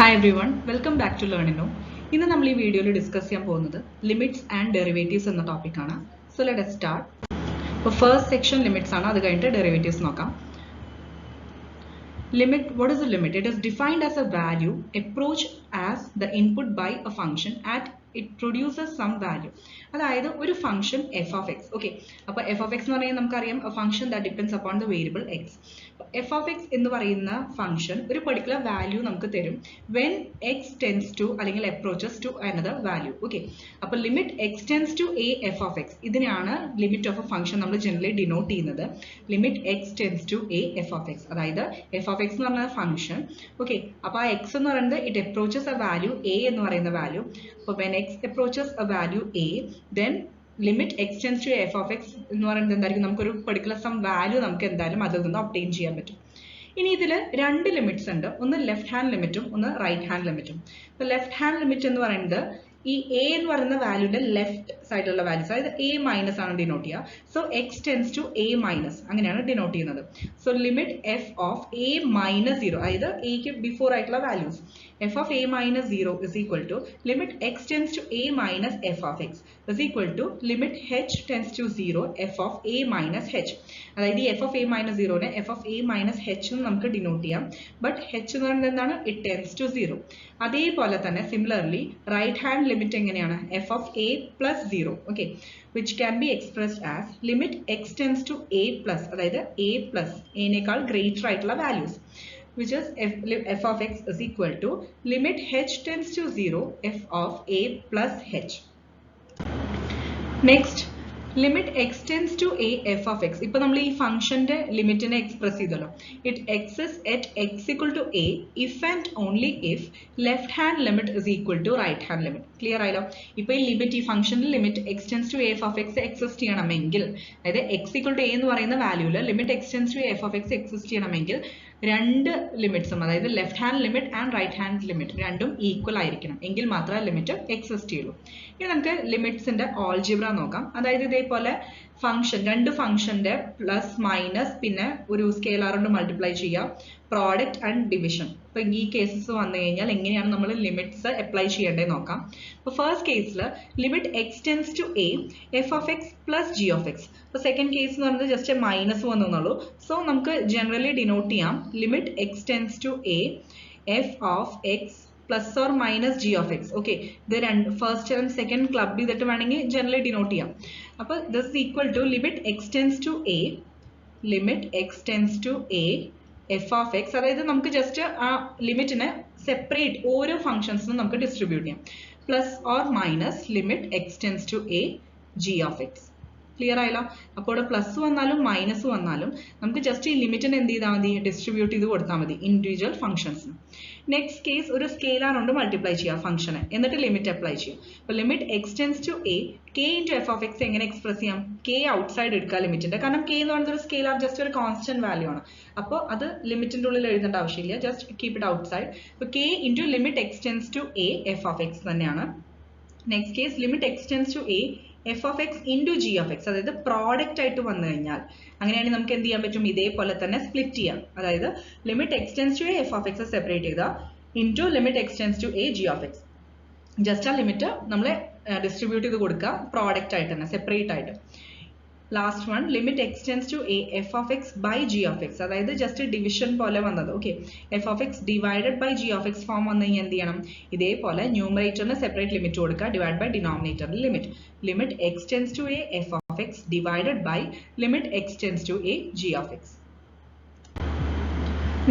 Hi everyone, welcome back to Learninno. ഇന്ന് നമ്മൾ ഈ വീഡിയോയിൽ ഡിസ്കസ് ചെയ്യാൻ പോകുന്നത് ലിമിറ്റ്സ് ആൻഡ് ഡെറിവേറ്റീവ്സ് എന്ന ടോപ്പിക്കാണ്. So let us start. അപ്പോൾ ഫസ്റ്റ് സെക്ഷൻ ലിമിറ്റ്സ് ആണ്, അത് കഴിഞ്ഞിട്ട് ഡെറിവേറ്റീവ്സ് നോക്കാം. Limit, what is a limit? It is defined as a value approached as the input by a function at it produces some value. അതായത് ഒരു function f of x. Okay, അപ്പോൾ f of x എന്ന് പറയുന്നത് നമുക്കറിയാം a function that depends upon the variable x. f of x എന്ന് പറയുന്ന function ഒരു particular value നമുക്ക് തരും when x tends to അല്ലെങ്കിൽ approaches to another value. Okay, അപ്പോൾ limit x tends to a f of x, ഇതിനാണ് limit of a function നമ്മൾ generally denote ചെയ്യുന്നത്. Limit x tends to a f of x, അതായത് f of x എന്ന് പറയുന്ന function. Okay, അപ്പോൾ ആ x എന്ന് പറയുന്നത് it approaches a value a എന്ന് പറയുന്ന വാല്യൂ. അപ്പോൾ when x approaches a value a, then limit x tends to f of x എന്ന് പറയുന്നത് എന്തായിരിക്കും, നമുക്കൊരു പർട്ടിക്കുലർ സം വാല്യൂ നമുക്ക് എന്തായാലും അതിൽ നിന്ന് ഒബ്റ്റെയിൻ ചെയ്യാൻ പറ്റും. ഇനി ഇതിൽ രണ്ട് ലിമിറ്റ്സ് ഉണ്ട്, ഒന്ന് ലെഫ്റ്റ് ഹാൻഡ് ലിമിറ്റും ഒന്ന് റൈറ്റ് ഹാൻഡ് ലിമിറ്റും. അപ്പോൾ ലെഫ്റ്റ് ഹാൻഡ് ലിമിറ്റ് എന്ന് പറയുന്നത് ഈ എ എന്ന് പറയുന്ന വാല്യൂടെ ലെഫ്റ്റ് സൈഡിലുള്ള വാല്യൂസ്, അതായത് എ മൈനസ് ആണ് ഡിനോട്ട് ചെയ്യുക. So x tends to a minus, അങ്ങനെയാണ് ഡിനോട്ട് ചെയ്യുന്നത്. So limit f of a minus 0, അതായത് എക്ക് ബിഫോർ ആയിട്ടുള്ള values, f of a minus 0 is equal to limit x tends to a minus f of x is equal to limit h tends to 0 f of a minus h. അതായത് ഈ f of a minus 0 നെ f of a minus h എന്ന് നമുക്ക് denote ചെയ്യാം. But h എന്ന് പറയുന്നത് എന്താണ്, it tends to 0. അതേപോലെ തന്നെ സിമിലർലി റൈറ്റ് ഹാൻഡ് ലിമിറ്റ് എങ്ങനെയാണ്, f of a plus 0, okay, which can be expressed as limit x tends to a plus, അതായത് a plus a നേക്കാൾ ഗ്രേറ്റർ ആയിട്ടുള്ള values, which is f of x is equal to limit h tends to 0 f of a plus h. Next, limit x tends to a f of x. ഇപ്പോൾ നമ്മൾ ഈ ഫംഗ്ഷന്റെ ലിമിറ്റിനെ express ചെയ്തല്ലോ. It exists at x equal to a if and only if left hand limit is equal to right hand limit. Clear ആയല്ലോ? ഇപ്പോൾ ഈ limit, ഈ ഫംഗ്ഷന്റെ limit x tends to a f of x exist ചെയ്യണമെങ്കിൽ, അതായത് x equal to a എന്ന് പറയുന്ന വാല്യൂല് limit x tends to a f of x exist ചെയ്യണമെങ്കിൽ രണ്ട് ലിമിറ്റ്സും, അതായത് left hand limit and right hand limit രണ്ടും ഈക്വൽ ആയിരിക്കണം, എങ്കിൽ മാത്രമേ ലിമിറ്റ് എക്സിസ്റ്റ് ചെയ്യുള്ളൂ. ഇനി നമുക്ക് ലിമിറ്റ്സിന്റെ ഓൾജിബ്ര നോക്കാം. അതായത് ഇതേപോലെ ഫംഗ്ഷൻ, രണ്ട് ഫംഗ്ഷന്റെ പ്ലസ് മൈനസ് പിന്നെ ഒരു സ്കെയിലർ കൊണ്ട് മൾട്ടിപ്ലൈ ചെയ്യുക, പ്രോഡക്റ്റ് ആൻഡ് ഡിവിഷൻ. ഇപ്പൊ ഈ കേസസ് വന്നു കഴിഞ്ഞാൽ എങ്ങനെയാണ് നമ്മൾ ലിമിറ്റ്സ് അപ്ലൈ ചെയ്യേണ്ടത് നോക്കാം. ഇപ്പൊ ഫസ്റ്റ് കേസിൽ limit x tends to a f of x plus g of x. ഇപ്പൊ സെക്കൻഡ് കേസ് എന്ന് പറയുന്നത് ജസ്റ്റ് മൈനസ് വന്നുള്ളൂ. സോ നമുക്ക് ജനറലി ഡിനോട്ട് ചെയ്യാം limit x tends to a f of x plus or minus g of x. Okay, ഇത് രണ്ട് first and second club ചെയ്തിട്ട് വേണമെങ്കിൽ ജനറലി ഡിനോട്ട് ചെയ്യാം. അപ്പൊ this is equal to limit x tends to a, limit x tends to a f of x, അതായത് നമുക്ക് just ആ ലിമിറ്റിനെ separate ഓരോ ഫംഗ്ഷൻസിനും നമുക്ക് ഡിസ്ട്രിബ്യൂട്ട് ചെയ്യാം, plus or minus limit x tends to a g of x. Clear ആയല്ലോ? അപ്പോൾ ഇവിടെ plus വന്നാലും മൈനസ് വന്നാലും നമുക്ക് ജസ്റ്റ് ഈ ലിമിറ്റിനെ എന്ത് ചെയ്താൽ മതി, ഡിസ്ട്രിബ്യൂട്ട് ചെയ്ത് കൊടുത്താൽ മതി ഇൻഡിവിജ്വൽ ഫംഗ്ഷൻസിന്. നെക്സ്റ്റ് കേസ്, ഒരു സ്കെയിലർ കൊണ്ട് മൾട്ടിപ്ലൈ ചെയ്യാം ഫംഗ്ഷനെ, എന്നിട്ട് ലിമിറ്റ് അപ്ലൈ ചെയ്യാം. അപ്പോൾ limit x tends to a k into f of x എങ്ങനെ എക്സ്പ്രസ് ചെയ്യാം, കെ ഔട്ട്സൈഡ് എടുക്കുക ലിമിറ്റിന്റെ, കാരണം കെ എന്ന് പറയുന്നത് ഒരു സ്കെയിലർ, ജസ്റ്റ് ഒരു കോൺസ്റ്റന്റ് വാല്യൂ ആണ്. അപ്പോൾ അത് ലിമിറ്റിന്റെ ഉള്ളിൽ എഴുതേണ്ട ആവശ്യമില്ല, ജസ്റ്റ് കീപ് ഇറ്റ് ഔട്ട്സൈഡ്. അപ്പോൾ k into limit x tends to a f of x തന്നെയാണ്. Next case, limit x tends to a f of x into g of x, അതായത് പ്രോഡക്റ്റ് ആയിട്ട് വന്നു കഴിഞ്ഞാൽ അങ്ങനെയാണെങ്കിൽ നമുക്ക് എന്ത് ചെയ്യാൻ പറ്റും, ഇതേപോലെ തന്നെ സ്പ്ലിറ്റ് ചെയ്യാം. അതായത് limit x tends to a f of x separate ചെയ്ത into limit x tends to a g of x. Just ആ ലിമിറ്റ് നമ്മൾ ഡിസ്ട്രിബ്യൂട്ട് ചെയ്ത് കൊടുക്കുക പ്രോഡക്റ്റ് ആയിട്ട് തന്നെ, സെപ്പറേറ്റ് ആയിട്ട്. Last one, limit x tends to a f of x by g of x, അതായത് just division പോലെ വന്നത്. Okay, f of x divided by g of x form വന്നു കഴിഞ്ഞാൽ എന്ത് ചെയ്യണം, ഇതേപോലെ ന്യൂമറേറ്ററിന് സെപ്പറേറ്റ് ലിമിറ്റ് കൊടുക്കുക, ഡിവൈഡ് ബൈ ഡിനോമിനേറ്ററിൽ limit. Limit x tends to a f of x divided by limit x tends to a g of x.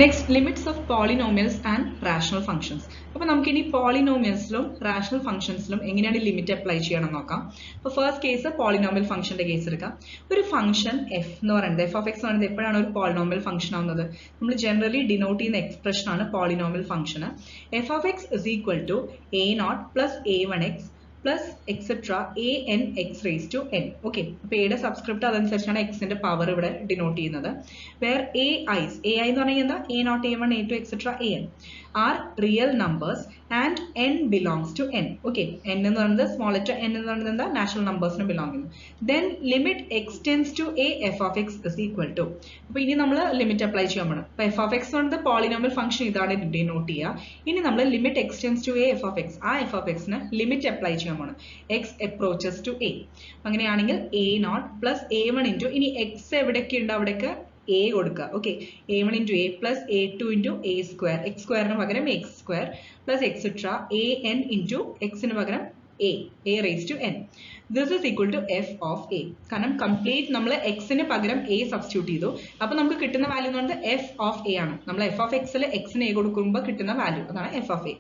Next, limits of polynomials and rational functions. അപ്പോൾ നമുക്ക് ഇനി പോളിനോമിയൽസിലും റാഷണൽ ഫംഗ്ഷൻസിലും എങ്ങനെയാണ് limit apply ചെയ്യണം നോക്കാം. അപ്പോൾ first case polynomial ഫംഗ്ഷന്റെ case എടുക്കാം. ഒരു ഫംഗ്ഷൻ എഫ് എന്ന് പറയുന്നത്, എഫ് ഓഫ് എക്സ് എന്ന് പറയുന്നത് എപ്പോഴാണ് ഒരു പോളിനോമിയൽ ഫംഗ്ഷൻ ആവുന്നത്, നമ്മൾ ജനറലി ഡിനോട്ട് ചെയ്യുന്ന എക്സ്പ്രഷൻ ആണ് പോളിനോമിയൽ ഫംഗ്ഷന്. F of x is equal to a naught plus a one x plus etcetera a n x raise to n. Okay, അപ്പോൾ എയുടെ സബ്സ്ക്രിപ്റ്റ് അതനുസരിച്ചാണ് എക്സിന്റെ പവർ ഇവിടെ ഡിനോട്ട് ചെയ്യുന്നത്. വേർ എ ഐ എന്ന് പറഞ്ഞാൽ എന്താ, a naught a one a two etcetera a n. are real numbers and n belongs to n. Okay, n എന്ന് പറയുന്നത് small letter n എന്ന് പറയുന്നത് എന്താ നാച്ചുറൽ നമ്പേഴ്സിന് ബിലോങ് ചെയ്യുന്നു. Then limit x tends to a f of x is equal to. അപ്പോൾ ഇനി നമ്മൾ limit apply ചെയ്യാൻ പോകണം. അപ്പോൾ f of x എന്ന് പറയുന്നത് പോളിനോമിയൽ ഫംഗ്ഷൻ ഇതാണ് ഡിനോട്ട് ചെയ്യുക. ഇനി നമ്മൾ limit x tends to a f of x, ആ f of x ന് ലിമിറ്റ് അപ്ലൈ ചെയ്യാൻ പോകണം. x approaches to a. അങ്ങനെയാണെങ്കിൽ a0 plus a1 into ഇനി x എവിടെയൊക്കെ ഉണ്ട് അവിടെയൊക്കെ a കൊടുക്കുക. Okay, a1 into a plus a2 into a square, x സ്ക്വയറിന് പകരം x square plus etcetera an into x ന് പകരം a raised to n. This is equal to f of a. കാരണം കംപ്ലീറ്റ് നമ്മൾ x ന് പകരം a substitute ചെയ്തു. അപ്പോൾ നമുക്ക് കിട്ടുന്ന വാല്യൂ എന്ന് പറയുന്നത് f of a ആണ്. നമ്മൾ f of x ൽ x ന് a കൊടുക്കുമ്പോൾ കിട്ടുന്ന വാല്യൂ അതാണ് f of a.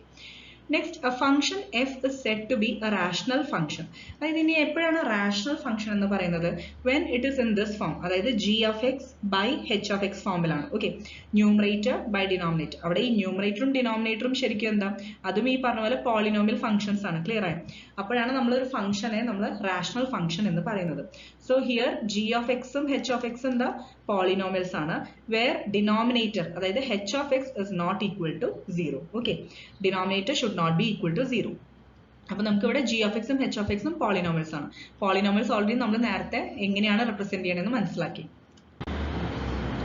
Next, a function f is said to be a rational function. അതായത് ഇനി എപ്പോഴാണ് റാഷണൽ ഫംഗ്ഷൻ എന്ന് പറയുന്നത്? when it is in this form, അതായത് g of x by h of x ഫോമിലാണ്. Okay, numerator by denominator. അവിടെ ഈ ന്യൂമറേറ്ററും ഡിനോമിനേറ്ററും ശരിക്കും എന്താ, അതും ഈ പറഞ്ഞ പോലെ പോളിനോമിയൽ ഫംഗ്ഷൻസ് ആണ്. ക്ലിയർ ആയി? അപ്പോഴാണ് നമ്മളൊരു ഫംഗ്ഷനെ നമ്മൾ റാഷണൽ ഫംഗ്ഷൻ എന്ന് പറയുന്നത്. So here g of x ഉം h of x എന്താ പോളിനോമിയൽസ് ആണ്, വേർ ഡിനോമിനേറ്റർ അതായത് h of x is not equal to 0. Okay, denominator should not be equal to 0. അപ്പോൾ നമുക്ക് ഇവിടെ g of x ഉം h of x ഉം polynomials ആണ്. പോളിനോമിയൽസ് ഓൾറെഡി നമ്മൾ നേരത്തെ എങ്ങനെയാണ് റെപ്രസെന്റ് ചെയ്യണമെന്ന് മനസ്സിലാക്കി.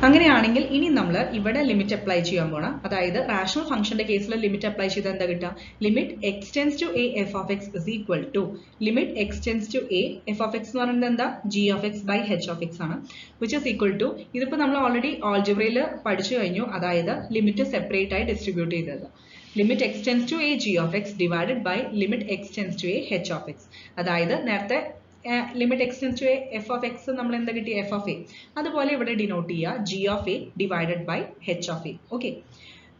അങ്ങനെയാണെങ്കിൽ ഇനി നമ്മൾ ഇവിടെ ലിമിറ്റ് അപ്ലൈ ചെയ്യാൻ പോകണം. അതായത് റാഷണൽ ഫംഗ്ഷന്റെ കേസിൽ ലിമിറ്റ് അപ്ലൈ ചെയ്താൽ എന്താ കിട്ടുക? Limit x tends to a f of x is equal to limit x tends to a f of x എന്ന് പറയുന്നത് എന്താ? g of x by h of x ആണ്, which is equal to ഇതിപ്പോൾ നമ്മൾ already ആൾജിബ്രയിൽ പഠിച്ചു കഴിഞ്ഞു. അതായത് limit separate ആയി ഡിസ്ട്രിബ്യൂട്ട് ചെയ്തത്. Limit x tends to a g of x divided by limit x tends to a h of x. അതായത് നേരത്തെ limit x tends to a f of x നമ്മൾ എന്താ കിട്ടി? f of a. അതുപോലെ ഇവിടെ denote ചെയ്യുക g of a divided by h of a. Okay,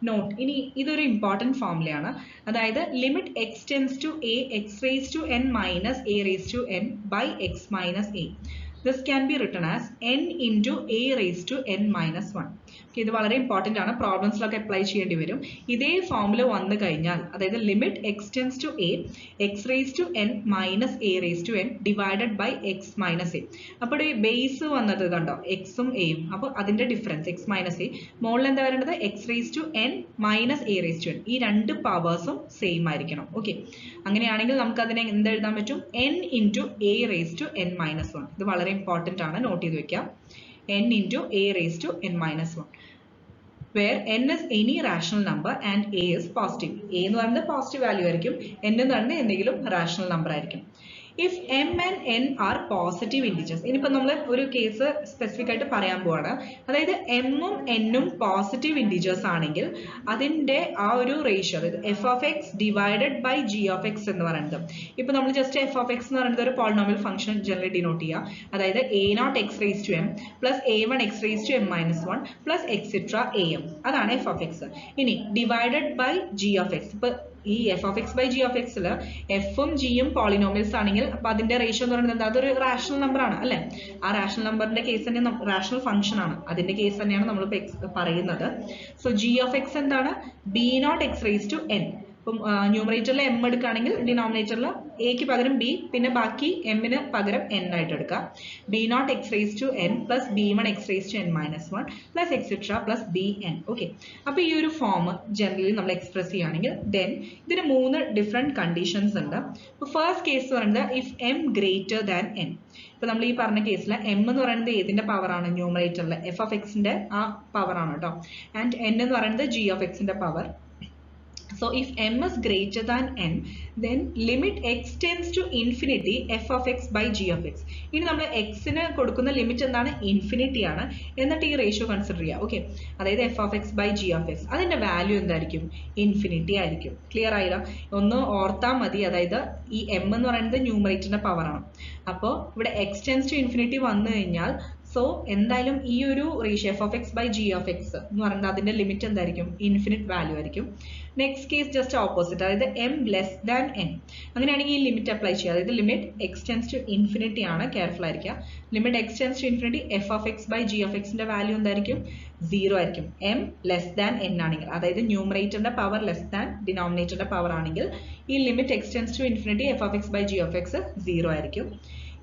note, ഇനി ഇതൊരു ഇമ്പോർട്ടൻറ്റ് ഫോർമുലയാണ്. അതായത് limit x tends to a x raised to n minus a raised to n by x minus a. This can be written as n into a raised to n minus 1. ഇത് വളരെ important ആണ്, പ്രോബ്ലംസിലൊക്കെ apply ചെയ്യേണ്ടി വരും. ഇതേ formula വന്നു കഴിഞ്ഞാൽ അതായത് limit x tends to a x raised to n minus a raised to n divided by x minus a. അപ്പോൾ ഈ ബേസ് വന്നത് കണ്ടോ, എക്സും എയും, അപ്പോൾ അതിന്റെ ഡിഫറൻസ് x minus a. മുകളിൽ എന്താ വരേണ്ടത്? x raised to n minus a raised to n. ഈ രണ്ട് പവേഴ്സും സെയിം ആയിരിക്കണം. ഓക്കെ, അങ്ങനെയാണെങ്കിൽ നമുക്ക് അതിനെ എന്ത് എഴുതാൻ പറ്റും? n into a raised to n minus 1. ഇത് വളരെ ഇമ്പോർട്ടൻ്റ് ആണ്, നോട്ട് ചെയ്ത് വെക്കാം. n into a raised to n minus 1, where n is any rational number and a is positive. a എന്ന് പറയുന്നത് പോസിറ്റീവ് വാല്യൂ ആയിരിക്കും, n എന്ന് പറയുന്നത് എന്തെങ്കിലും റാഷണൽ നമ്പർ ആയിരിക്കും. if m and n are positive integers, ഇനിയിപ്പോൾ നമ്മൾ ഒരു കേസ് സ്പെസിഫിക് ആയിട്ട് പറയാൻ പോവാണ്. അതായത് m ഉം n ഉം പോസിറ്റീവ് ഇൻറ്റിജേഴ്സ് ആണെങ്കിൽ അതിൻ്റെ ആ ഒരു റേഷ്യോ, അതായത് f of x divided by g of x എന്ന് പറയുന്നത്. ഇപ്പോൾ നമ്മൾ ജസ്റ്റ് f of x എന്ന് പറയുന്നത് ഒരു പോളിനോമിയൽ ഫംഗ്ഷൻ ജനറലി ഡിനോട്ട് ചെയ്യുക. അതായത് a0 x raised to m plus a1 x raised to m minus 1 plus etc am, അതാണ് f of x. ഇനി divided by g of x. ഇപ്പോൾ ഈ f of x by g of x f ഉം g ഉം polynomials ആണെങ്കിൽ അപ്പൊ അതിന്റെ ratio എന്ന് പറയുന്നത് എന്താ? അതൊരു റാഷണൽ നമ്പർ ആണ് അല്ലെ? ആ റാഷണൽ നമ്പറിന്റെ കേസ് തന്നെ റാഷണൽ ഫംഗ്ഷൻ ആണ്, അതിന്റെ കേസ് തന്നെയാണ് നമ്മൾ പറയുന്നത്. സോ g of x എന്താണ്? b0 x raised to n. ഇപ്പം ന്യൂമറേറ്ററിൽ m എടുക്കുകയാണെങ്കിൽ ഡിനോമിനേറ്ററിൽ എക്ക് പകരം b, പിന്നെ ബാക്കി എമ്മിന് പകരം n ആയിട്ട് എടുക്കുക. b0 x raised to n plus b1 x raised to n minus 1 plus etc plus bn. Okay, അപ്പോൾ ഈ ഒരു ഫോം ജനറലി നമ്മൾ എക്സ്പ്രസ് ചെയ്യുകയാണെങ്കിൽ ദെൻ ഇതിന് 3 ഡിഫറെൻറ്റ് കണ്ടീഷൻസ് ഉണ്ട്. ഇപ്പോൾ ഫസ്റ്റ് കേസ് പറയുന്നത് if m greater than n. ഇപ്പോൾ നമ്മൾ ഈ പറഞ്ഞ കേസിൽ m എന്ന് പറയുന്നത് ഏതിൻ്റെ പവറാണ്? ന്യൂമറേറ്ററിൽ f of x-ന്റെ ആ പവറാണ് കേട്ടോ. ആൻഡ് n എന്ന് പറയുന്നത് g of x-ന്റെ power. So if m is greater than n, then limit x tends to infinity f of x by g of x. ഇനി നമ്മൾ x ന് കൊടുക്കുന്ന ലിമിറ്റ് എന്താണ്? ഇൻഫിനിറ്റി ആണ്. എന്നിട്ട് ഈ റേഷ്യോ കൺസിഡർ ചെയ്യുക. ഓക്കെ, അതായത് f of x by g of x, അതിന്റെ വാല്യൂ എന്തായിരിക്കും? ഇൻഫിനിറ്റി ആയിരിക്കും. ക്ലിയർ ആയില്ല? ഒന്ന് ഓർത്താൽ മതി. അതായത് ഈ m എന്ന് പറയുന്നത് ന്യൂമറേറ്ററിന്റെ പവറാണ്. അപ്പോൾ ഇവിടെ x tends to infinity വന്നു കഴിഞ്ഞാൽ സോ എന്തായാലും ഈ ഒരു ratio f of x by g of x എന്ന് പറയുന്നത് അതിന്റെ ലിമിറ്റ് എന്തായിരിക്കും? ഇൻഫിനിറ്റ് വാല്യൂ ആയിരിക്കും. നെക്സ്റ്റ് കേസ് ജസ്റ്റ് ഓപ്പോസിറ്റ്, അതായത് m ലെസ് ദാൻ n. അങ്ങനെയാണെങ്കിൽ ഈ ലിമിറ്റ് അപ്ലൈ ചെയ്യുക. അതായത് limit x tends to infinity ആണ്, കെയർഫുൾ ആയിരിക്കുക. Limit x tends to infinity f of x by g of x ന്റെ വാല്യൂ എന്തായിരിക്കും? 0 ആയിരിക്കും. m ലെസ് ദാൻ n ആണെങ്കിൽ, അതായത് ന്യൂമറേറ്ററിന്റെ പവർ ലെസ് ദാൻ ഡിനോമിനേറ്ററിന്റെ പവർ ആണെങ്കിൽ ഈ limit x tends to infinity f of x by g of x 0 ആയിരിക്കും.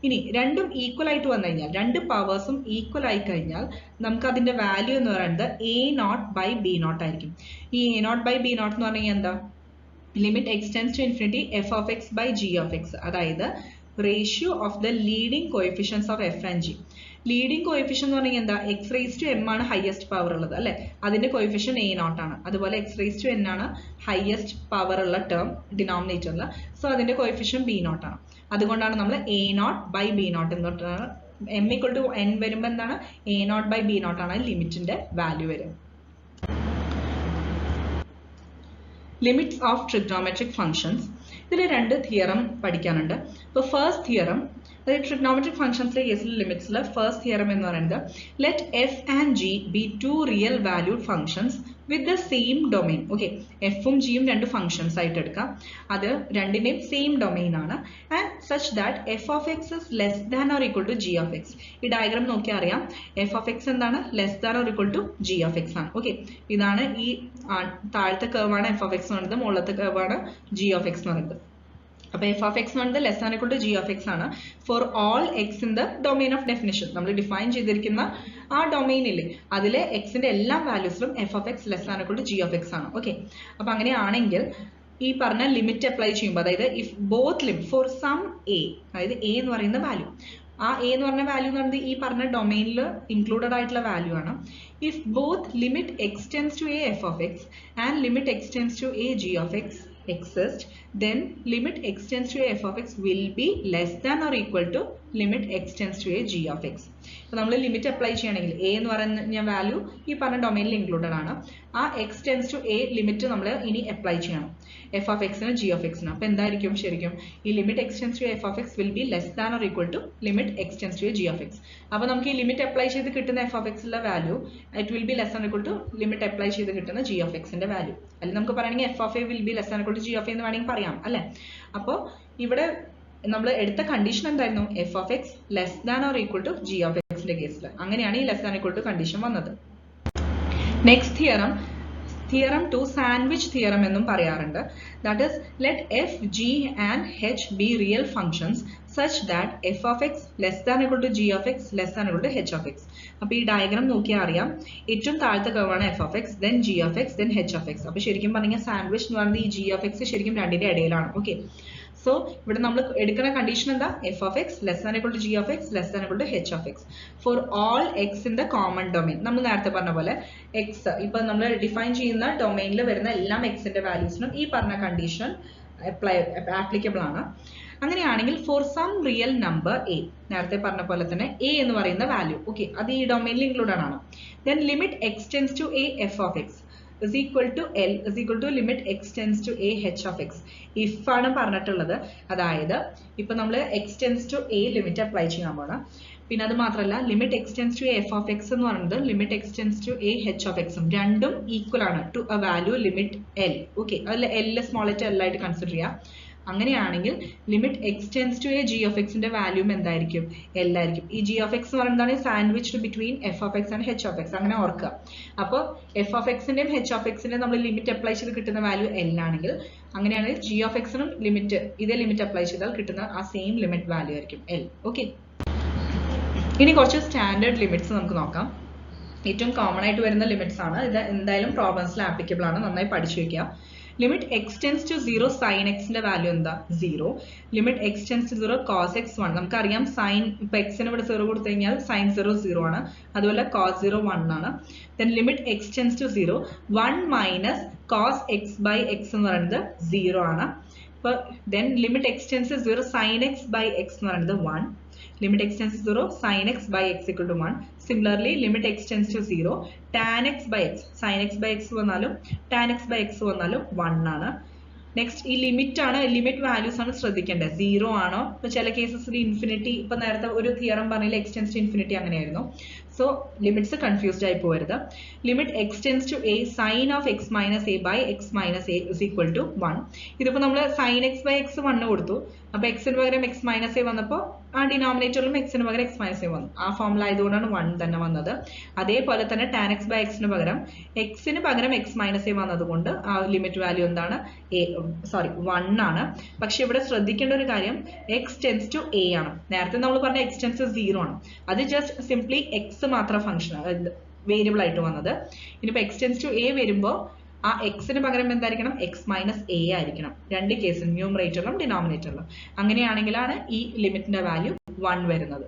ഇനി രണ്ടും ഈക്വൽ ആയിട്ട് വന്നു കഴിഞ്ഞാൽ രണ്ട് പവേഴ്സും ഈക്വൽ ആയി കഴിഞ്ഞാൽ നമുക്ക് അതിന്റെ വാല്യൂ എന്ന് പറയുന്നത് a0/b0 ആയിരിക്കും. ഈ a0/b0 എന്ന് പറഞ്ഞു കഴിഞ്ഞാൽ എന്താ? Limit x tends to infinity f of x by g of x, അതായത് ratio of the leading coefficients of f and g. Leading coefficient എന്ന് പറഞ്ഞാൽ എന്താ? എക്സ് റേസ് ടു എം ആണ് ഹയസ്റ്റ് പവർ ഉള്ളത് അല്ലെ, അതിന്റെ കോഎഫിഷ്യൻ a0 ആണ്. അതുപോലെ എക്സ് റേസ് ടു n ആണ് ഹയസ്റ്റ് പവർ ഉള്ള ടേം ഡിനോമിനേറ്ററിൽ, സോ അതിന്റെ കോഎഫിഷ്യൻ b0 ആണ്. അതുകൊണ്ടാണ് നമ്മൾ a0/b0 എന്ന് പറഞ്ഞാൽ m = n വരുമ്പോൾ എന്താണ്? a0/b0 ആണ് ലിമിറ്റിന്റെ വാല്യൂ വരും. Limits of trigonometric functions. ഇതിൽ രണ്ട് തിയറം പഠിക്കാനുണ്ട്. ഇപ്പോൾ ഫസ്റ്റ് തിയറം, അതായത് ട്രിഗ്നോമെട്രിക് ഫംഗ്ഷൻസിലെ കേസിൽ ലിമിറ്റ്സിൽ ഫസ്റ്റ് തിയറം എന്ന് പറയുന്നത് let f and g be two real valued functions with the same domain. Okay, എഫും ജിയും രണ്ട് ഫംഗ്ഷൻസ് ആയിട്ട് എടുക്കാം, അത് രണ്ടിന്റെയും സെയിം ഡൊമെയിൻ ആണ്. And such that f of x is less than or equal to g of x. ഈ ഡയഗ്രാം നോക്കിയാൽ അറിയാം എഫ് ഓഫ് എക്സ് എന്താണ്? Less than or equal to g of x ആണ്. ഓക്കെ, ഇതാണ് ഈ താഴത്തെ കർവാണ് എഫ് ഓഫ് എക്സ് എന്ന് പറയുന്നത്, മുകളിലത്തെ കർവാണ് ജി ഓഫ് എക്സ് എന്ന് പറയുന്നത്. അപ്പോൾ എഫ് ഓഫ് എക്സ് എന്ന് പറയുന്നത് less than equal to g of x ആണ് for all x in the domain of definition. നമ്മൾ ഡിഫൈൻ ചെയ്തിരിക്കുന്ന ആ ഡൊമെയിനിൽ അതിലെ എക്സിന്റെ എല്ലാ വാല്യൂസിലും f of x less than equal to g of x ആണ്. ഓക്കെ, അപ്പൊ അങ്ങനെയാണെങ്കിൽ ഈ പറഞ്ഞ ലിമിറ്റ് അപ്ലൈ ചെയ്യുമ്പോൾ, അതായത് if both limit for some a, അതായത് എ എന്ന് പറയുന്ന വാല്യൂ, ആ എ എന്ന് പറഞ്ഞ വാല്യൂ എന്ന് പറയുന്നത് ഈ പറഞ്ഞ ഡൊമെയിനിൽ ഇൻക്ലൂഡഡ് ആയിട്ടുള്ള വാല്യൂ ആണ്. If both limit x tends to a f of x and limit x tends to a g of x exist, then limit x tends to a f of x will be less than or equal to limit x tends to a g of x. അപ്പോൾ നമ്മൾ limit apply ചെയ്യണമെങ്കിൽ a എന്ന് പറയുന്ന value ഈ പറഞ്ഞ ഡൊമെയിനിൽ included ആണ്. ആ x tends to a limit നമ്മൾ ഇനി അപ്ലൈ ചെയ്യണം f of x ന് g of x ന്. അപ്പോൾ എന്തായിരിക്കും ശരിക്കും? ഈ limit x tends to a f of x will be less than or equal to limit x tends to a g of x. അപ്പോൾ നമുക്ക് ഈ ലിമിറ്റ് അപ്ലൈ ചെയ്ത് കിട്ടുന്ന f of x ന്റെ value it will be less than or equal to limit apply ചെയ്ത് കിട്ടുന്ന g of x ന്റെ value. അല്ലെങ്കിൽ നമുക്ക് പറയണമെങ്കിൽ f of a will be less than or equal to g of a എന്ന് വേണമെങ്കിൽ പറയാം അല്ലേ. അപ്പോൾ ഇവിടെ നമ്മൾ എടുത്ത കണ്ടീഷൻ എന്തായിരുന്നു? F of x less than or equal to g of എക്സിന്റെ കേസിൽ. അങ്ങനെയാണ് ഈ less than equal to condition വന്നത്. Next theorem, theorem 2 sandwich theorem എന്നും പറയാറുണ്ട്. That is let f g and h be real functions such that f of x less than equal to g of x less than equal to h of x. അപ്പോൾ ഈ diagram നോക്കിയാൽ അറിയാം ഏറ്റവും താഴത്തെ കർവാണ് F of X, then G of X, then H of x. അപ്പോൾ ശരിക്കും പറഞ്ഞാൽ സാൻഡ്വിച്ച് എന്ന് പറയുന്നത് ഈ ജി ഓഫ് എക്സ് ശരിക്കും രണ്ടിന്റെ ഇടയിലാണ്. ഓക്കെ, സോ ഇവിടെ നമ്മൾ എടുക്കുന്ന കണ്ടീഷൻ എന്താ? F of x less than equal to g of x less than equal to h of x for all x in the common domain. നമ്മൾ നേരത്തെ പറഞ്ഞ പോലെ എക്സ് ഇപ്പൊ നമ്മൾ ഡിഫൈൻ ചെയ്യുന്ന ഡൊമെയിനിൽ വരുന്ന എല്ലാ എക്സിന്റെ വാല്യൂസിനും ഈ പറഞ്ഞ കണ്ടീഷൻ ആപ്ലിക്കബിൾ ആണ്. അങ്ങനെയാണെങ്കിൽ for some real number a, നേരത്തെ പറഞ്ഞ പോലെ തന്നെ എ എന്ന് പറയുന്ന വാല്യൂ, ഓക്കെ, അത് ഈ ഡൊമെയിനിൽ ഇൻക്ലൂഡഡ് ആണ്. Then limit x tends to a f of x is equal to L is equal to limit x tends to a h of x. if ആണ് പറഞ്ഞിട്ടുള്ളത്, അതായത് ഇപ്പൊ നമ്മൾ x tends to a limit apply ചെയ്യാൻ പോകണം. പിന്നെ അത് മാത്രമല്ല limit x tends to f of x എന്ന് പറയുന്നത് limit x tends to a h of എക്സും രണ്ടും ഈക്വൽ ആണ് to a value limit l. Okay, അതിൽ എൽ സ്മോൾ ലെറ്റർ എൽ ആയിട്ട് കൺസിഡർ ചെയ്യാം. അങ്ങനെയാണെങ്കിൽ limit x tends to a g of എക്സിന്റെ വാല്യൂം എന്തായിരിക്കും? എൽ ആയിരിക്കും. ഈ ജി ഓഫ് എക്സ് എന്ന് പറയുന്നതാണ് sandwiched between F of x and H of x. അങ്ങനെ ഓർക്കുക. അപ്പോൾ എഫ് ഓഫ് എക്സിന്റെയും എച്ച് ഓഫ് എക്സിന്റെയും നമ്മൾ ലിമിറ്റ് അപ്ലൈ ചെയ്ത് കിട്ടുന്ന വാല്യൂ എൽ ആണെങ്കിൽ, അങ്ങനെയാണെങ്കിൽ ജി ഓഫ് എക്സിനും ലിമിറ്റ് ഇതേ ലിമിറ്റ് അപ്ലൈ ചെയ്താൽ കിട്ടുന്ന ആ സെയിം ലിമിറ്റ് വാല്യൂ ആയിരിക്കും എൽ. ഓക്കെ, ഇനി കുറച്ച് സ്റ്റാൻഡേർഡ് ലിമിറ്റ്സ് നമുക്ക് നോക്കാം. ഏറ്റവും കോമൺ ആയിട്ട് വരുന്ന ലിമിറ്റ്സ് ആണ് ഇത്. എന്തായാലും പ്രോബ്ലംസിൽ ആപ്ലിക്കബിൾ ആണ്, നന്നായി പഠിച്ചു വെക്കുക. Limit x tends to 0 sine എക്സിന്റെ വാല്യൂ എന്താ? 0. Limit x tends to 0 cos x 1. നമുക്കറിയാം സൈൻ ഇപ്പൊ എക്സിന് ഇവിടെ 0 കൊടുത്തു കഴിഞ്ഞാൽ സൈൻ 0 0 ആണ്, അതുപോലെ കോസ് 0 1 ആണ്. Then limit x tends to 0 1 minus cos x by x എന്ന് പറയുന്നത് 0 ആണ്. ഇപ്പൊ then limit x tends to 0 sine x by x എന്ന് പറയുന്നത് 1. limit x tends to 0 sin x by x equal to 1. Similarly, limit x tends to 0 tan x by x, sin x by x വന്നാലും tan x by x വന്നാലും 1 ആണ്. Next ഈ limit ആണ്, limit values ആണ് ശ്രദ്ധിക്കേണ്ടത്. 0 ആണോ? ഇപ്പൊ ചില കേസസിൽ ഇൻഫിനിറ്റി, ഇപ്പൊ നേരത്തെ ഒരു തിയറം പറഞ്ഞില്ല എക്സ് ടെൻസ് ടു ഇൻഫിനിറ്റി അങ്ങനെയായിരുന്നു. സോ ലിമിറ്റ്സ് കൺഫ്യൂസ്ഡ് ആയി പോകരുത്. Limit x tends to a sine of x minus a by x minus a is equal to 1. ഇതിപ്പോൾ നമ്മൾ സൈൻ എക്സ് ബൈ എക്സ് 1 കൊടുത്തു. അപ്പോൾ എക്സിന് പകരം എക്സ് മൈനസ് എ വന്നപ്പോൾ ആ ഡിനോമിനേറ്ററിലും എക്സിന് പകരം എക്സ് മൈനസ് എ വന്നു. ആ ഫോമിൽ ആയതുകൊണ്ടാണ് 1 തന്നെ വന്നത്. അതേപോലെ തന്നെ ടാൻ എക്സ് ബൈ എക്സിന് പകരം എക്സിന് പകരം എക്സ് മൈനസ് എ വന്നതുകൊണ്ട് ആ ലിമിറ്റ് വാല്യൂ എന്താണ് 1 ആണ്. പക്ഷെ ഇവിടെ ശ്രദ്ധിക്കേണ്ട ഒരു കാര്യം എക്സ് ടെൻസ് ടു എ ആണ്. നേരത്തെ നമ്മൾ പറഞ്ഞ എക്സ് ടെൻസ് 0 ആണ്. അത് ജസ്റ്റ് സിംപ്ലി എക്സ് മാത്രം ഫംഗ്ഷൻ വേരിയബിൾ ആയിട്ട് വന്നത്. ഇനിയിപ്പോൾ എക്സ് ടെൻസ് ടു എ വരുമ്പോൾ ആ എക്സിന് പകരം എന്തായിരിക്കണം എക്സ് മൈനസ് എ ആയിരിക്കണം. രണ്ട് കേസിലും ന്യൂമറേറ്ററിലും ഡിനോമിനേറ്ററിലും. അങ്ങനെയാണെങ്കിലാണ് ഈ ലിമിറ്റിന്റെ വാല്യൂ 1 വരുന്നത്.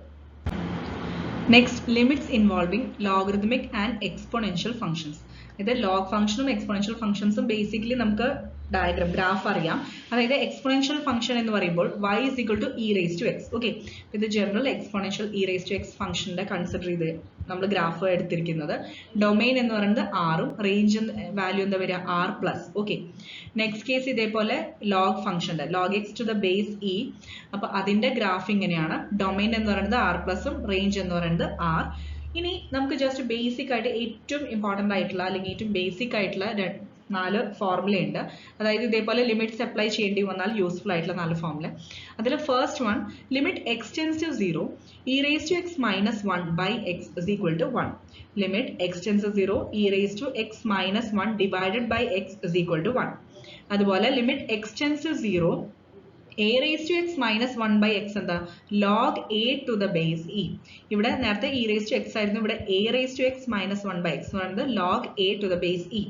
Next limits involving logarithmic and exponential functions. ഇത് ലോഗ് ഫംഗ്ഷനും എക്സ്പോണൻഷ്യൽ ഫംഗ്ഷൻസും ബേസിക്കലി നമുക്ക് ഡയഗ്രാം ഗ്രാഫ് അറിയാം. അതായത് എക്സ്പോണൻഷ്യൽ ഫംഗ്ഷൻ എന്ന് പറയുമ്പോൾ y is equal to e raised to x. Okay, ഇത് general exponential e raised to x ഫംഗ്ഷന്റെ കൺസിഡർ ചെയ്ത് നമ്മൾ ഗ്രാഫ് എടുത്തിരിക്കുന്നത്. ഡൊമൈൻ എന്ന് പറയുന്നത് r ഉം റേഞ്ച് വാല്യൂ എന്താ വരിക r+. ഓക്കെ, നെക്സ്റ്റ് കേസ് ഇതേപോലെ ലോഗ് ഫംഗ്ഷന്റെ log x to the base e. അപ്പൊ അതിന്റെ ഗ്രാഫ് ഇങ്ങനെയാണ്. ഡൊമൈൻ എന്ന് പറയുന്നത് r+ ഉം റേഞ്ച് എന്ന് പറയുന്നത് r. ഇനി നമുക്ക് ജസ്റ്റ് ബേസിക് ആയിട്ട് ഏറ്റവും ഇമ്പോർട്ടൻ്റ് ആയിട്ടുള്ള അല്ലെങ്കിൽ ഏറ്റവും ബേസിക് ആയിട്ടുള്ള 4 ഫോർമുല ഉണ്ട്. അതായത് ഇതേപോലെ ലിമിറ്റ്സ് അപ്ലൈ ചെയ്യേണ്ടി വന്നാൽ യൂസ്ഫുൾ ആയിട്ടുള്ള 4 ഫോർമുല. അതിൽ first one limit x tends to 0 e raised to x minus 1 by x is equal to 1. Limit x tends to 0 e raised to x minus 1 divided by x is equal to 1. അതുപോലെ limit x tends to 0 a raised to x minus 1 by x എന്താ log a to the base e. ഇവിടെ നേരത്തെ e raised to x ആയിരുന്നു, ഇവിടെ a raised to x minus 1 by x എന്ന് പറയുന്നത് log a to the base e.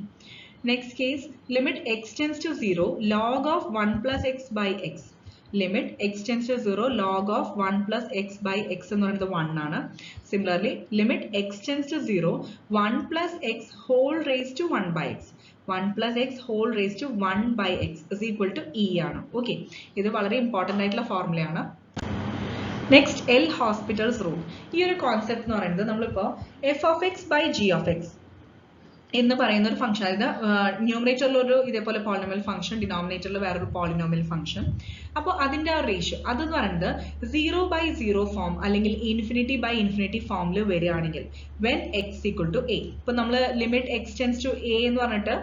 Next case, limit x tends to 0 log of 1 plus x by x. Limit x tends to 0 log of 1 plus x by x എന്ന് പറയുന്നത് 1 ആണ്. Similarly, limit x tends to 0 1 plus x whole raised to 1 by x. 1 plus x whole raised to 1 by x is equal to e ആണ്. Okay, ഇത് വളരെ important ആയിട്ടുള്ള ഫോർമുലയാണ്. Next L'Hospital's rule. ഈ ഒരു കോൺസെപ്റ്റ് എന്ന് പറയുന്നത് നമ്മളിപ്പോൾ f of x by g of x എന്ന് പറയുന്ന ഒരു ഫംഗ്ഷൻ, അതായത് ന്യൂമറേറ്ററിൽ ഒരു ഇതേപോലെ പോളിനോമിയൽ ഫംഗ്ഷൻ, ഡിനോമിനേറ്ററിൽ വേറൊരു പോളിനോമിയൽ ഫംഗ്ഷൻ. അപ്പോൾ അതിൻ്റെ ആ റേഷ്യോ അതെന്ന് പറയുന്നത് 0/0 ഫോം അല്ലെങ്കിൽ ഇൻഫിനിറ്റി ബൈ ഇൻഫിനിറ്റി ഫോമിൽ വരികയാണെങ്കിൽ when x equal to a. ഇപ്പം നമ്മൾ limit x tends to a എന്ന് പറഞ്ഞിട്ട്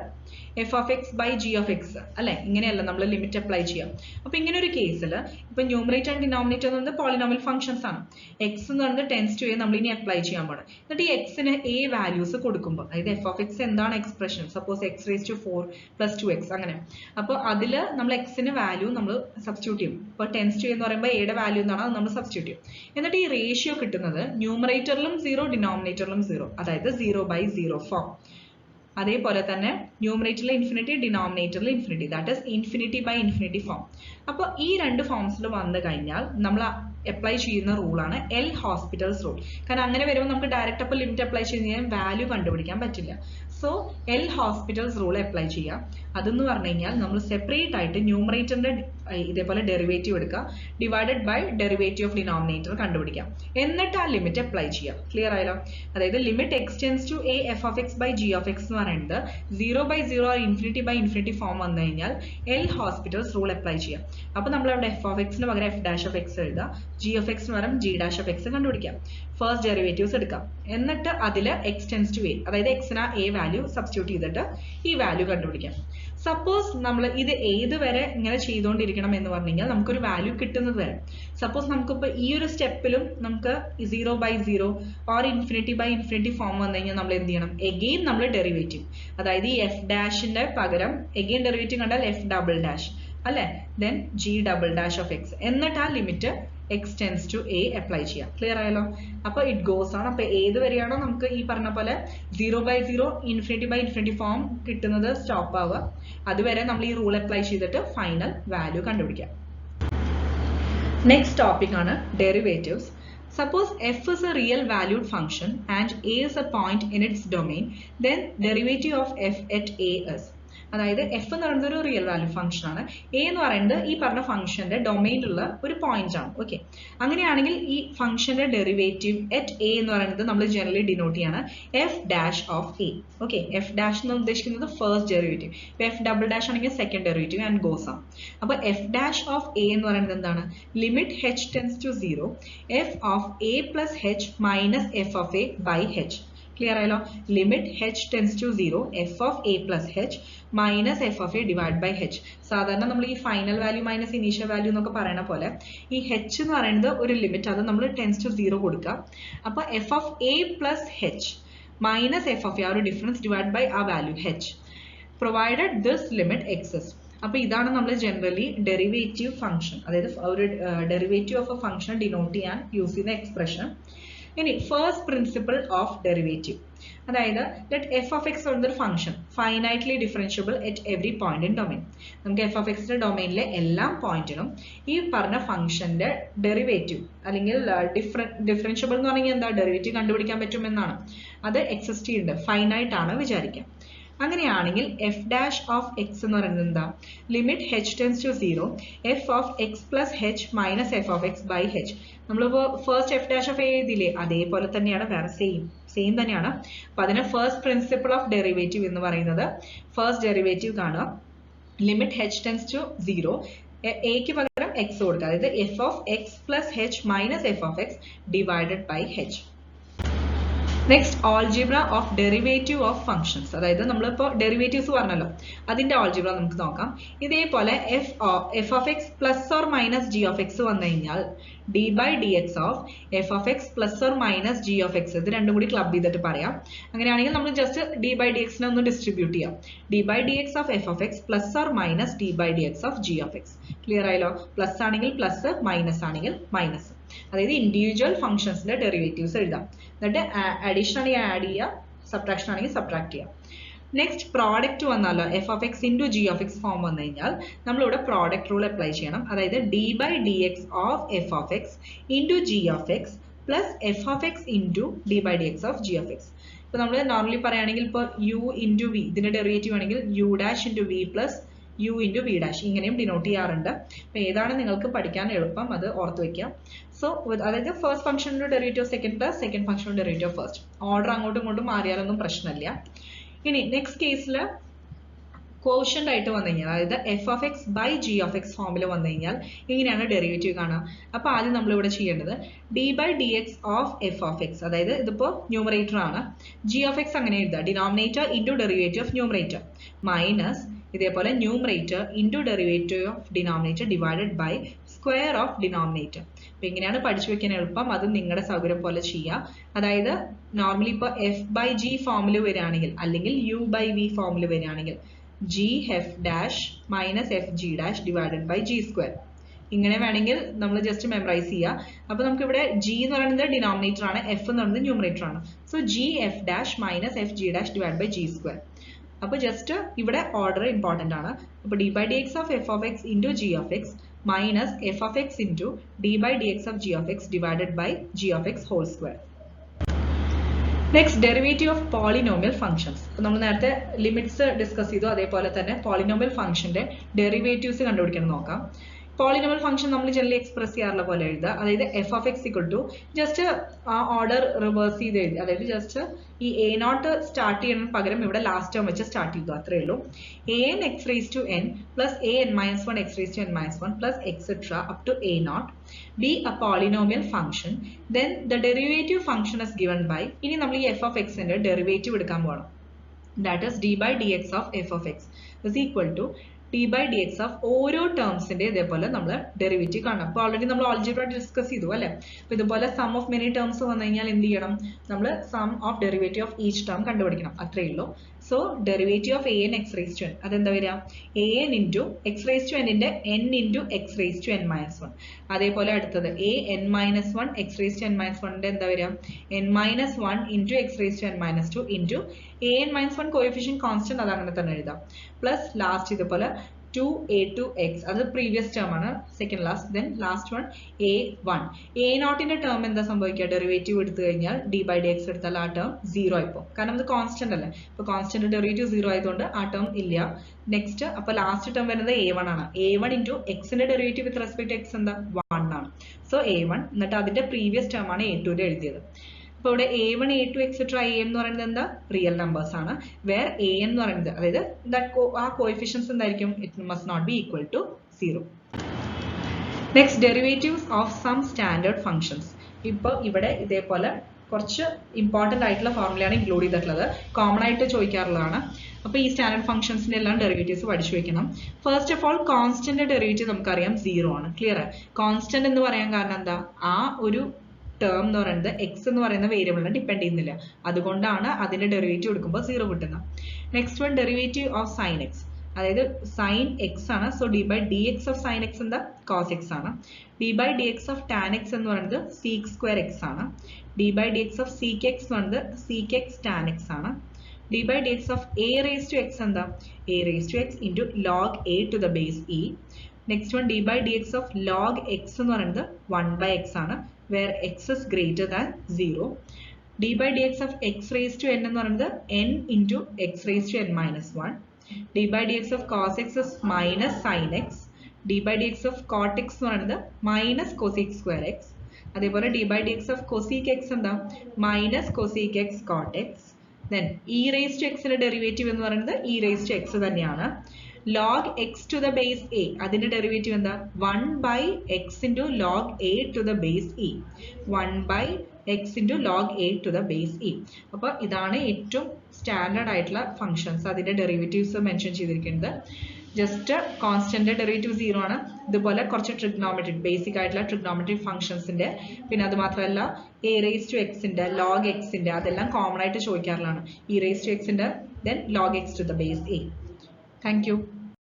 f of x by g of x അല്ലെ, ഇങ്ങനെയല്ല നമ്മൾ ലിമിറ്റ് അപ്ലൈ ചെയ്യാം. അപ്പൊ ഇങ്ങനെ ഒരു കേസിൽ ഇപ്പൊ ന്യൂമറേറ്റർ ആൻഡ് ഡിനോമിനേറ്റർ എന്ന് പറയുന്നത് പോളിനോമിയൽ ഫംഗ്ഷൻസ് ആണ്. എക്സ് എന്ന് പറയുന്നത് ടെൻസ് ടു എ നമ്മൾ ഇനി അപ്ലൈ ചെയ്യാൻ പോകണം. എന്നിട്ട് ഈ എക്സിന് എ വാല്യൂസ് കൊടുക്കുമ്പോൾ, അതായത് എഫ് ഓഫ് എക്സ് എന്താണ് expression, suppose x raise to 4 + 2x അങ്ങനെ. അപ്പോൾ അതിൽ നമ്മൾ എക്സിന് വാല്യൂ നമ്മൾ സബ്സ്റ്റിറ്റ്യൂട്ട് ചെയ്യും. ഇപ്പോൾ ടെൻസ് ടു എന്ന് പറയുമ്പോൾ എയുടെ വാല്യൂ എന്താണ് അത് നമ്മൾ സബ്സ്റ്റിറ്റ്യൂട്ട് ചെയ്യും. എന്നിട്ട് ഈ റേഷ്യോ കിട്ടുന്നത് ന്യൂമറേറ്ററിലും 0 ഡിനോമിനേറ്ററിലും 0, അതായത് 0/0 ഫോം. അതേപോലെ തന്നെ ന്യൂമറേറ്ററിൽ ഇൻഫിനിറ്റി, ഡിനോമിനേറ്ററിൽ infinity, that is infinity by infinity form. അപ്പോൾ ഈ രണ്ട് ഫോംസിൽ വന്നു കഴിഞ്ഞാൽ നമ്മൾ അപ്ലൈ ചെയ്യുന്ന റൂളാണ് എൽ ഹോസ്പിറ്റൽസ് റൂൾ. കാരണം അങ്ങനെ വരുമ്പോൾ നമുക്ക് ഡയറക്റ്റ് അപ്പോൾ ലിമിറ്റ് അപ്ലൈ ചെയ്ത് കഴിഞ്ഞാൽ വാല്യൂ കണ്ടുപിടിക്കാൻ പറ്റില്ല. So L hospitals rule apply ചെയ്യാം. അതെന്ന് പറഞ്ഞു കഴിഞ്ഞാൽ നമ്മൾ സെപ്പറേറ്റ് ആയിട്ട് ന്യൂമറേറ്ററിന്റെ ഇതേപോലെ ഡെറിവേറ്റീവ് എടുക്കുക, divided by derivative of denominator കണ്ടുപിടിക്കാം, എന്നിട്ട് ആ ലിമിറ്റ് അപ്ലൈ ചെയ്യാം. ക്ലിയർ ആയല്ലോ? അതായത് limit x tends to a f of x by g of x എന്ന് പറയുന്നത് 0/0 ഇൻഫിനിറ്റി ബൈ ഇൻഫിനിറ്റി ഫോം വന്നു കഴിഞ്ഞാൽ എൽ ഹോസ്പിറ്റൽസ് റൂൾ അപ്ലൈ ചെയ്യാം. അപ്പോൾ നമ്മൾ അവിടെ എഫ് ഓഫ് എക്സിന് പകരം എഫ് ഡാഷ് ഓഫ് എക്സ് എഴുതുക, ജി ഓഫ് എക്സിന് പകരം ജി ഡാഷ് ഓഫ് എക്സ് കണ്ടുപിടിക്കാം. ഫസ്റ്റ് ഡെറിവേറ്റീവ്സ് എടുക്കാം, എന്നിട്ട് അതിൽ എക്സ് ടെൻസ് ടു എ, അതായത് എക്സിന് എ വാല്യൂ സബ്സ്റ്റിറ്റ്യൂട്ട് ചെയ്തിട്ട് ഈ വാല്യൂ കണ്ടുപിടിക്കാം. സപ്പോസ് നമ്മൾ ഇത് ഏത് വരെ ഇങ്ങനെ ചെയ്തുകൊണ്ടിരിക്കണം എന്ന് പറഞ്ഞു കഴിഞ്ഞാൽ നമുക്കൊരു വാല്യൂ കിട്ടുന്നത് വരെ. സപ്പോസ് നമുക്കിപ്പോൾ ഈ ഒരു സ്റ്റെപ്പിലും നമുക്ക് 0/0 or infinity by infinity form വന്നു കഴിഞ്ഞാൽ നമ്മൾ എന്ത് ചെയ്യണം, എഗെയിൻ നമ്മൾ ഡെറിവേറ്റീവ്, അതായത് ഈ എഫ് ഡാഷിന്റെ പകരം എഗെയിൻ ഡെറിവേറ്റീവ് കണ്ടാൽ എഫ് ഡബിൾ ഡാഷ് അല്ലെ, then g double dash of x, എന്നിട്ട് ആ limit x tends to a apply ചെയ്യാം. ക്ലിയർ ആയല്ലോ? അപ്പോൾ ഇറ്റ് ഗോസ് ആണ്. അപ്പോൾ ഏത് വരെയാണോ നമുക്ക് ഈ പറഞ്ഞ പോലെ 0/0 ഇൻഫിനിറ്റി ബൈ ഇൻഫിനിറ്റി ഫോം കിട്ടുന്നത് സ്റ്റോപ്പ് ആവുക, അതുവരെ നമ്മൾ ഈ റൂൾ അപ്ലൈ ചെയ്തിട്ട് ഫൈനൽ വാല്യൂ കണ്ടുപിടിക്കാം. നെക്സ്റ്റ് ടോപ്പിക് ആണ് derivatives. Suppose f is a real valued function and a is a point in its domain, then derivative of f at a is. അതായത് F എന്ന് പറയുന്നത് ഒരു റിയൽ വാല്യൂ ഫംഗ്ഷൻ ആണ്, A എന്ന് പറയുന്നത് ഈ പറഞ്ഞ ഫംഗ്ഷന്റെ ഡൊമൈനിലുള്ള ഒരു പോയിന്റ് ആണ്. ഓക്കെ, അങ്ങനെയാണെങ്കിൽ ഈ ഫംഗ്ഷന്റെ ഡെറിവേറ്റീവ് അറ്റ് എ എന്ന് പറയുന്നത് നമ്മൾ ജനറലി ഡിനോട്ട് ചെയ്യാണ് f dash of a. Okay, f dash എന്ന് ഉദ്ദേശിക്കുന്നത് ഫസ്റ്റ് ഡെറിവേറ്റീവ്, ഇപ്പൊ എഫ് ഡബിൾ ഡാഷ് ആണെങ്കിൽ second derivative and goes on. അപ്പൊ എഫ് ഡാഷ് ഓഫ് എ എന്ന് പറയുന്നത് എന്താണ്? Limit h tends to 0 f of a plus h minus f of a by h. Clear ആയല്ലോ? Limit h tends to 0 f of a plus h minus f of a divide by h. സാധാരണ നമ്മൾ ഈ final value minus initial value എന്നൊക്കെ പറയുന്ന പോലെ ഈ h എന്ന് പറയുന്നത് ഒരു ലിമിറ്റ്, അത് നമ്മൾ ടെൻസ് ടു 0 കൊടുക്കുക. അപ്പൊ F of a plus h minus f of A, ആ ഒരു ഡിഫറൻസ് ഡിവൈഡ് ബൈ ആ value h, provided this limit exist. അപ്പൊ ഇതാണ് നമ്മൾ ജനറലി ഡെറിവേറ്റീവ് ഫംഗ്ഷൻ, അതായത് ഒരു derivative of a function denote ചെയ്യാൻ യൂസ് ചെയ്യുന്ന എക്സ്പ്രഷൻ. ഇനി ഫസ്റ്റ് പ്രിൻസിപ്പിൾ ഓഫ് ഡെറിവേറ്റീവ്, അതായത് ലെറ്റ് എഫ് ഓഫ് എക്സ് എന്നൊരു function finitely differentiable at every point in domain. നമുക്ക് എഫ് ഓഫ് എക്സിന്റെ ഡൊമൈനിലെ എല്ലാ പോയിന്റിനും ഈ പറഞ്ഞ ഫംഗ്ഷന്റെ ഡെറിവേറ്റീവ് അല്ലെങ്കിൽ ഡിഫറൻഷ്യബിൾ എന്ന് പറഞ്ഞാൽ എന്താ, ഡെറിവേറ്റീവ് കണ്ടുപിടിക്കാൻ പറ്റുമെന്നാണ്. അത് എക്സിസ്റ്റ് ചെയ്യുന്നുണ്ട്, ഫൈനൈറ്റ് ആണ് വിചാരിക്കാം. അങ്ങനെയാണെങ്കിൽ എഫ് ഡാഷ് ഓഫ് എക്സ് എന്ന് പറയുന്നത് എന്താ? Limit h tends to 0 f of x plus h minus f of x by h. നമ്മളിപ്പോ first f dash of a എഴുതിയില്ലേ, അതേപോലെ തന്നെയാണ്, വേറെ സെയിം തന്നെയാണ്. അപ്പൊ അതിന് ഫസ്റ്റ് പ്രിൻസിപ്പിൾ ഓഫ് ഡെറിവേറ്റീവ് എന്ന് പറയുന്നത്, ഫസ്റ്റ് ഡെറിവേറ്റീവ് കാണുക, ലിമിറ്റ് h ടെൻസ് ടു 0 എക്ക് പകരം എക്സ് കൊടുക്കുക, അതായത് F of x plus h minus f of x divided by h. Next algebra of derivative of functions, അതായത് നമ്മളിപ്പോൾ ഡെറിവേറ്റീവ്സ് പറഞ്ഞല്ലോ, അതിന്റെ ഓൾജിബ്ര നമുക്ക് നോക്കാം. ഇതേപോലെ f of x plus or minus g of x വന്നു കഴിഞ്ഞാൽ d by d x of f of x plus or minus g of x, ഇത് രണ്ടും കൂടി ക്ലബ് ചെയ്തിട്ട് പറയാം. അങ്ങനെയാണെങ്കിൽ നമ്മൾ ജസ്റ്റ് ഡി ബൈ ഡി എക്സിനെ ഒന്ന് ഡിസ്ട്രിബ്യൂട്ട് ചെയ്യാം. D by d x of f of x plus or minus d by d x of g of x. Clear ആയല്ലോ? പ്ലസ് ആണെങ്കിൽ പ്ലസ്, മൈനസ് ആണെങ്കിൽ മൈനസ്. അതായത് ഇൻഡിവിജ്വൽ ഫംഗ്ഷൻസിന്റെ ഡെറിവേറ്റീവ്സ് എഴുതാം, എന്നിട്ട് അഡീഷൻ ആണെങ്കിൽ ആഡ് ചെയ്യുക, സബ്ട്രാക്ഷൻ ആണെങ്കിൽ സബ്ട്രാക്ട് ചെയ്യാം. നെക്സ്റ്റ് പ്രോഡക്റ്റ് വന്നാലോ, f of x into g of x form വന്നു കഴിഞ്ഞാൽ നമ്മളിവിടെ പ്രോഡക്റ്റ് റൂൾ അപ്ലൈ ചെയ്യണം. അതായത് d by d x of f of x into g of x plus f of x into d by d x of g of x. ഇപ്പൊ നമ്മൾ normally പറയുകയാണെങ്കിൽ ഇപ്പോൾ u into v, ഇതിന്റെ derivative ആണെങ്കിൽ u dash into v plus u into v dash, ഇങ്ങനെയും denote ചെയ്യാറുണ്ട്. അപ്പൊ ഏതാണ് നിങ്ങൾക്ക് പഠിക്കാൻ എളുപ്പം അത് ഓർത്ത് വെക്കാം. സോ അതായത് ഫസ്റ്റ് ഫംഗ്ഷൻ്റെ ഡെറിവേറ്റീവ് സെക്കൻഡ് പ്ലസ് സെക്കൻഡ് ഫംഗ്ഷൻ്റെ ഡെറിവേറ്റീവ് ഫസ്റ്റ്, ഓർഡർ അങ്ങോട്ടും ഇങ്ങോട്ടും മാറിയാലൊന്നും പ്രശ്നമില്ല. ഇനി നെക്സ്റ്റ് കേസിൽ കോഷ്യന്റ് ആയിട്ട് വന്നു കഴിഞ്ഞാൽ, അതായത് F of x by g of x ഫോമിൽ വന്നു കഴിഞ്ഞാൽ ഇങ്ങനെയാണ് ഡെറിവേറ്റീവ് കാണുക. അപ്പൊ ആദ്യം നമ്മൾ ഇവിടെ ചെയ്യേണ്ടത് d by d x of f of x, അതായത് ഇതിപ്പോ ന്യൂമറേറ്റർ ആണ്, ജി ഓഫ് എക്സ് അങ്ങനെ എഴുതുക, denominator into derivative of numerator minus ഇതേപോലെ numerator into derivative of denominator divided by square of denominator. അപ്പൊ ഇങ്ങനെയാണ് പഠിച്ചു വെക്കാൻ എളുപ്പം, അത് നിങ്ങളുടെ സൗകര്യം പോലെ ചെയ്യാം. അതായത് നോർമലി ഇപ്പോൾ എഫ് ബൈ ജി ഫോമിൽ വരികയാണെങ്കിൽ അല്ലെങ്കിൽ യു ബൈ വി ഫോമിൽ വരികയാണെങ്കിൽ g f dash minus f g dash divided by g square, ഇങ്ങനെ വേണമെങ്കിൽ നമ്മൾ ജസ്റ്റ് മെമ്മറൈസ് ചെയ്യുക. അപ്പൊ നമുക്ക് ഇവിടെ ജി എന്ന് പറയുന്നത് ഡിനോമിനേറ്റർ ആണ്, എഫ് എന്ന് പറയുന്നത് ന്യൂമറേറ്റർ ആണ്. So g f dash minus f g dash divide by g square. അപ്പൊ ജസ്റ്റ് ഇവിടെ ഓർഡർ ഇമ്പോർട്ടന്റ് ആണ്. അപ്പൊ d by d x of f of x into g of x minus f of x into d by d x of g of x divided by g of x whole square. Next derivative of polynomial functions. നമ്മൾ നേരത്തെ limits discuss ചെയ്തു, അതേപോലെ തന്നെ polynomial ഫംഗ്ഷന്റെ derivatives കണ്ടുപിടിക്കണം നോക്കാം. Polynomial function നമ്മൾ generally express ചെയ്യാറുള്ള പോലെ എഴുതുക, അതായത് F of x equal to just ആ ഓർഡർ റിവേഴ്സ് ചെയ്ത് എഴുതി, അതായത് ജസ്റ്റ് ഈ എ നോട്ട് സ്റ്റാർട്ട് ചെയ്യുന്നതിന് പകരം ഇവിടെ ലാസ്റ്റ് ടേം വെച്ച് സ്റ്റാർട്ട് ചെയ്തു, അത്രേ ഉള്ളൂ. A n x raise to n plus a n minus one x raise to n minus one plus etcetera up to a naught be a polynomial function then the derivative function is given by, ഇനി നമ്മൾ ഈ f of എക്സിന്റെ derivative എടുക്കാൻ പോകണം, that is d by d x of f of x is equal to d by d x of ഓരോ ടേംസിന്റെ ഇതേപോലെ നമ്മൾ ഡെറിവേറ്റീവ് കാണാം. അപ്പോൾ ഓൾറെഡി നമ്മൾ ആൾജിബ്ര ഡിസ്കസ് ചെയ്തു അല്ലേ. അപ്പോൾ ഇതുപോലെ സം ഓഫ് മെനി ടേംസ് വന്നു കഴിഞ്ഞാൽ എന്ത് ചെയ്യണം, നമ്മൾ sum of derivative of each term കണ്ടുപിടിക്കണം, അത്രേ ഉള്ളൂ. So derivative of a n x raise to n, അതെന്താ വരിക, a n into x raise to എന്നിന്റെ n into x raise to n minus one. അതേപോലെ അടുത്തത് a n minus one x raise to n minus വണ്ണിന്റെ എന്താ വരിക, n minus one into x raise to n minus two into a n minus one coefficient constant, അത് അങ്ങനെ തന്നെ എഴുതാം, plus last ഇതുപോലെ 2a2x, അത് പ്രീവിയസ് ടേം ആണ്, second last. Then last one a1. a0ന്റെ ടേം എന്താ സംഭവിക്കുക, ഡെറിവേറ്റീവ് എടുത്തു കഴിഞ്ഞാൽ d by dx എടുത്താൽ ആ ടേം 0 ആയിപ്പോ, കാരണം അത് കോൺസ്റ്റന്റ് അല്ലേ. ഇപ്പൊ കോൺസ്റ്റന്റ് ഡെറിവേറ്റീവ് 0 ആയതുകൊണ്ട് ആ ടേം ഇല്ല. നെക്സ്റ്റ് അപ്പൊ ലാസ്റ്റ് ടേം വരുന്നത് a1 ആണ്. a1 ഇൻറ്റു എക്സിന്റെ ഡെറിവേറ്റീവ് വിത്ത് റെസ്പെക്ട് എക്സ് എന്താ 1 ആണ്. സോ a1, എന്നിട്ട് അതിന്റെ പ്രീവിയസ് ടേം ആണ് a2 എഴുതിയത്. അപ്പോൾ ഇവിടെ a1 a2 എക്സെട്ര a എന്ന് പറയുന്നത് എന്താ, റിയൽ നമ്പേഴ്സ് ആണ്. വേർ a എന്ന് പറയുന്നത്, അതായത് ആ കോഎഫിഷ്യൻസ് എന്തായിരിക്കും, it must not be equal to 0. Next derivatives of some standard functions. ഇപ്പോൾ ഇവിടെ ഇതേപോലെ കുറച്ച് ഇമ്പോർട്ടൻ്റ് ആയിട്ടുള്ള ഫോർമുലയാണ് ഇൻക്ലൂഡ് ചെയ്തിട്ടുള്ളത്, കോമൺ ആയിട്ട് ചോദിക്കാറുള്ളതാണ്. അപ്പോൾ ഈ സ്റ്റാൻഡേർഡ് ഫംഗ്ഷൻസിന്റെ എല്ലാം ഡെറിവേറ്റീവ്സ് പഠിച്ചു വെക്കണം. First of all constant derivative നമുക്കറിയാം 0 ആണ്. ക്ലിയർ? കോൺസ്റ്റന്റ് എന്ന് പറയാൻ കാരണം എന്താ, ആ ഒരു ടേം എന്ന് പറയുന്നത് എക്സ് എന്ന് പറയുന്ന വേരിയബിളിനെ ഡിപ്പെൻഡ് ചെയ്യുന്നില്ല, അതുകൊണ്ടാണ് അതിന്റെ ഡെറിവേറ്റീവ് എടുക്കുമ്പോൾ 0 കിട്ടുന്നത്. Next one derivative of sine x, അതായത് സൈൻ എക്സ് ആണ്. So d by d x of sine x എന്താ, കോസ് എക്സ് ആണ്. D by d x of tan x എന്ന് പറയുന്നത് സീക്ക് സ്ക്വയർ എക്സ് ആണ്. D by d x of sec x എന്ന് പറയുന്നത് sec x tan x ആണ്. D by d x of a raise to x എന്താ, a raise to x into log A to the base e. Next one d by d x of log x എന്ന് പറയുന്നത് 1 by x ആണ്, where x is greater than 0. d by dx of x raised to n എന്ന് പറയുന്നത് n into x raised to n minus 1. d by dx of cos x is minus sin x. d by dx of cot x എന്ന് പറയുന്നത് minus cosec square x. അതേപോലെ d by dx of cosec x എന്താ, minus cosec x cot x. then e raised to x ന്റെ derivative എന്ന് പറയുന്നത് e raised to x തന്നെയാണ്. log x to the base a, അതിന്റെ derivative എന്താ, 1 by x into log a to the base e. 1 by x into log a to the base e. അപ്പോൾ ഇതാണ് ഏറ്റവും standard ആയിട്ടുള്ള functions, അതിന്റെ derivatives mention ചെയ്തിരിക്കുന്നത്. Just constant derivative 0 ആണ്. ഇതുപോലെ കുറച്ച് ട്രിഗ്നോമെട്രിക് ബേസിക് ആയിട്ടുള്ള ട്രിഗ്നോമെട്രിക് ഫംഗ്ഷൻസിന്റെ, പിന്നെ അത് മാത്രമല്ല എ റേസ് ടു എക്സിന്റെ, ലോഗ് എക്സിന്റെ, അതെല്ലാം കോമൺ ആയിട്ട് ചോദിക്കാറുള്ളതാണ്. ഇ റേസ് ടു എക്സിന്റെ, then log x to the base a. Thank you.